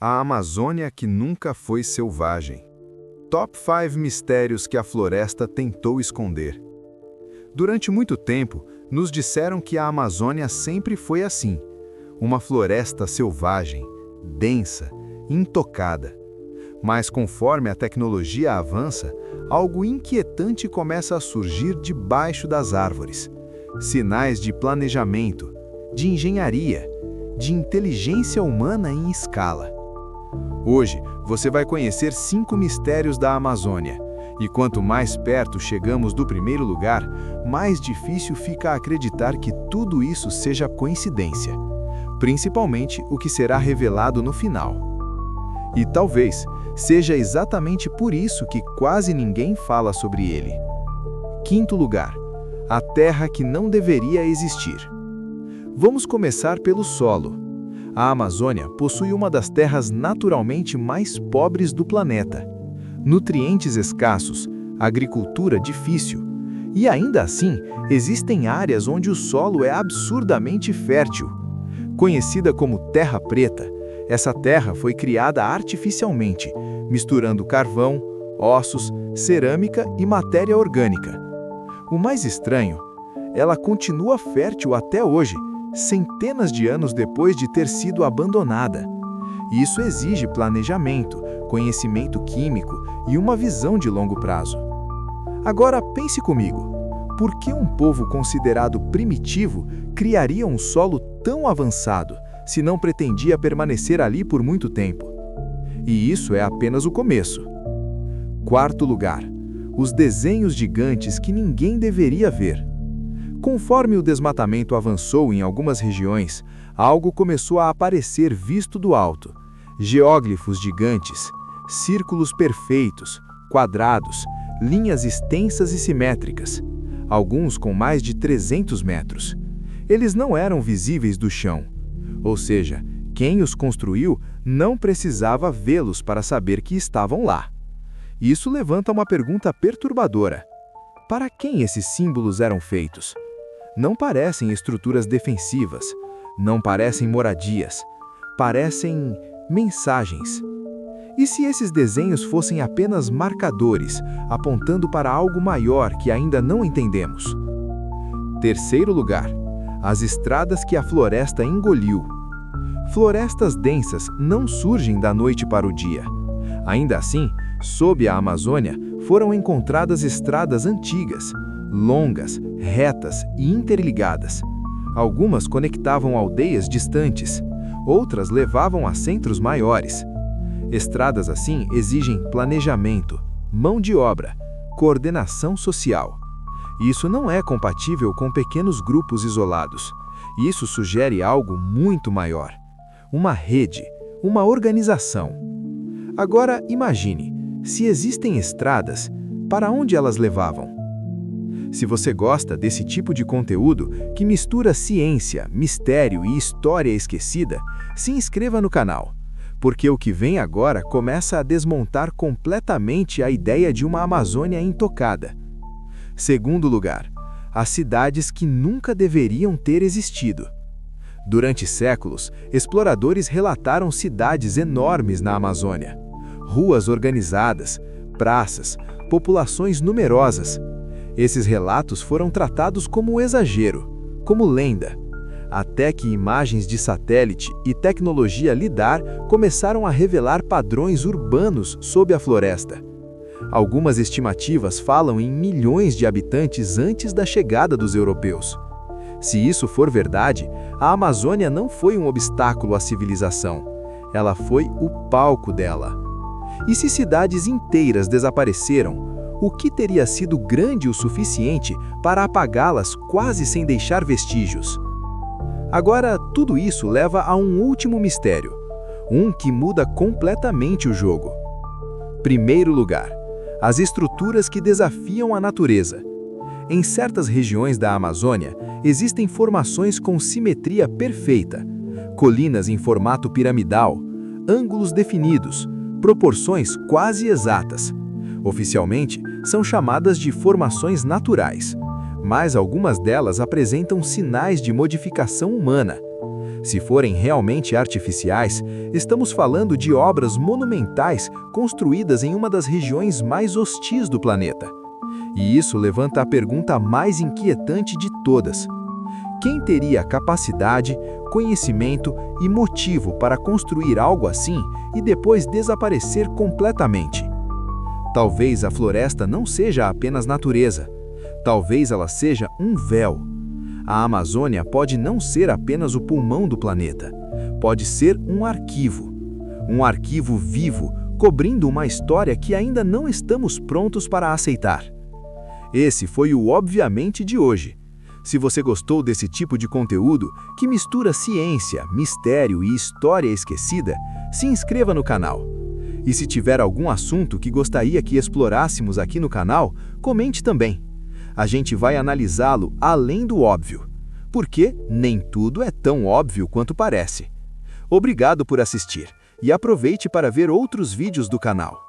A Amazônia que nunca foi selvagem. Top 5 mistérios que a floresta tentou esconder. Durante muito tempo, nos disseram que a Amazônia sempre foi assim, uma floresta selvagem, densa, intocada. Mas conforme a tecnologia avança, algo inquietante começa a surgir debaixo das árvores. Sinais de planejamento, de engenharia, de inteligência humana em escala. Hoje, você vai conhecer 5 mistérios da Amazônia. E quanto mais perto chegamos do primeiro lugar, mais difícil fica acreditar que tudo isso seja coincidência. Principalmente o que será revelado no final. E talvez seja exatamente por isso que quase ninguém fala sobre ele. Quinto lugar, a terra que não deveria existir. Vamos começar pelo solo. A Amazônia possui uma das terras naturalmente mais pobres do planeta. Nutrientes escassos, agricultura difícil. E ainda assim, existem áreas onde o solo é absurdamente fértil. Conhecida como terra preta, essa terra foi criada artificialmente, misturando carvão, ossos, cerâmica e matéria orgânica. O mais estranho, ela continua fértil até hoje, centenas de anos depois de ter sido abandonada. Isso exige planejamento, conhecimento químico e uma visão de longo prazo. Agora pense comigo, por que um povo considerado primitivo criaria um solo tão avançado se não pretendia permanecer ali por muito tempo? E isso é apenas o começo. Quarto lugar, os desenhos gigantes que ninguém deveria ver. Conforme o desmatamento avançou em algumas regiões, algo começou a aparecer visto do alto. Geóglifos gigantes, círculos perfeitos, quadrados, linhas extensas e simétricas, alguns com mais de 300 metros. Eles não eram visíveis do chão, ou seja, quem os construiu não precisava vê-los para saber que estavam lá. Isso levanta uma pergunta perturbadora. Para quem esses símbolos eram feitos? Não parecem estruturas defensivas, não parecem moradias, parecem mensagens. E se esses desenhos fossem apenas marcadores, apontando para algo maior que ainda não entendemos? Terceiro lugar, as estradas que a floresta engoliu. Florestas densas não surgem da noite para o dia. Ainda assim, sob a Amazônia, foram encontradas estradas antigas, longas, retas e interligadas. Algumas conectavam aldeias distantes, outras levavam a centros maiores. Estradas assim exigem planejamento, mão de obra, coordenação social. Isso não é compatível com pequenos grupos isolados. Isso sugere algo muito maior. Uma rede, uma organização. Agora imagine, se existem estradas, para onde elas levavam? Se você gosta desse tipo de conteúdo que mistura ciência, mistério e história esquecida, se inscreva no canal, porque o que vem agora começa a desmontar completamente a ideia de uma Amazônia intocada. Segundo lugar, as cidades que nunca deveriam ter existido. Durante séculos, exploradores relataram cidades enormes na Amazônia. Ruas organizadas, praças, populações numerosas. Esses relatos foram tratados como exagero, como lenda, até que imagens de satélite e tecnologia lidar começaram a revelar padrões urbanos sob a floresta. Algumas estimativas falam em milhões de habitantes antes da chegada dos europeus. Se isso for verdade, a Amazônia não foi um obstáculo à civilização, ela foi o palco dela. E se cidades inteiras desapareceram, o que teria sido grande o suficiente para apagá-las quase sem deixar vestígios? Agora, tudo isso leva a um último mistério, um que muda completamente o jogo. Primeiro lugar, as estruturas que desafiam a natureza. Em certas regiões da Amazônia, existem formações com simetria perfeita, colinas em formato piramidal, ângulos definidos, proporções quase exatas. Oficialmente, são chamadas de formações naturais, mas algumas delas apresentam sinais de modificação humana. Se forem realmente artificiais, estamos falando de obras monumentais construídas em uma das regiões mais hostis do planeta. E isso levanta a pergunta mais inquietante de todas: quem teria capacidade, conhecimento e motivo para construir algo assim e depois desaparecer completamente? Talvez a floresta não seja apenas natureza. Talvez ela seja um véu. A Amazônia pode não ser apenas o pulmão do planeta. Pode ser um arquivo. Um arquivo vivo, cobrindo uma história que ainda não estamos prontos para aceitar. Esse foi o Obviamente de hoje. Se você gostou desse tipo de conteúdo, que mistura ciência, mistério e história esquecida, se inscreva no canal. E se tiver algum assunto que gostaria que explorássemos aqui no canal, comente também. A gente vai analisá-lo além do óbvio, porque nem tudo é tão óbvio quanto parece. Obrigado por assistir e aproveite para ver outros vídeos do canal.